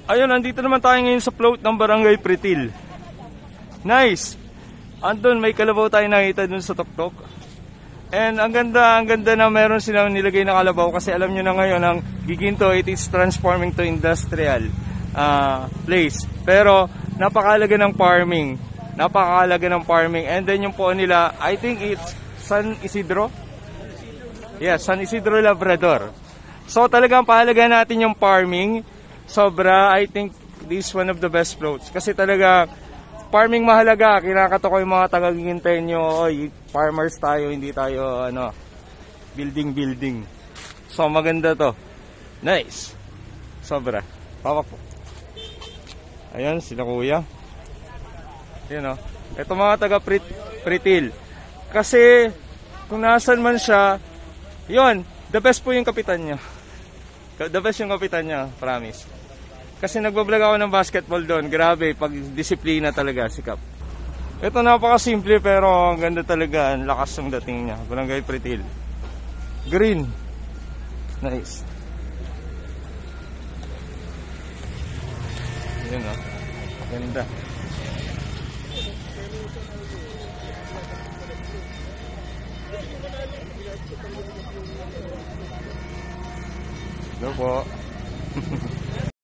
Ayun, nandito naman tayo ngayon sa float ng Barangay Pretil. Nice! Andun, may kalabaw tayo nakita dun sa tuktok. And ang ganda na meron silang nilagay na kalabaw kasi alam nyo na ngayon ang Giginto, it is transforming to industrial place. Pero napakalaga ng farming. And then yung po nila, I think it's San Isidro? Yeah, San Isidro Labrador. So talagang pahalaga natin yung farming. Sobra, I think this is one of the best floats. Kasi talaga, farming mahalaga. Kinakato ko yung mga taga-Giginteño. Oy, farmers tayo, hindi tayo, building. So maganda to. Nice. Sobra. Pawak po. Ayan, sila kuya. Ayan o. Ito mga taga-Pretil. Kasi, kung nasan man siya, yun, the best po yung kapitan niya. The best yung kapitan niya, promise. Kasi nagbablog ako ng basketball doon. Grabe, pag disiplina talaga, sikap. Ito napakasimple pero ang ganda talaga. Ang lakas ng dating niya. Barangay Pretil. Green. Nice. Yun o. Ganda. Hello po.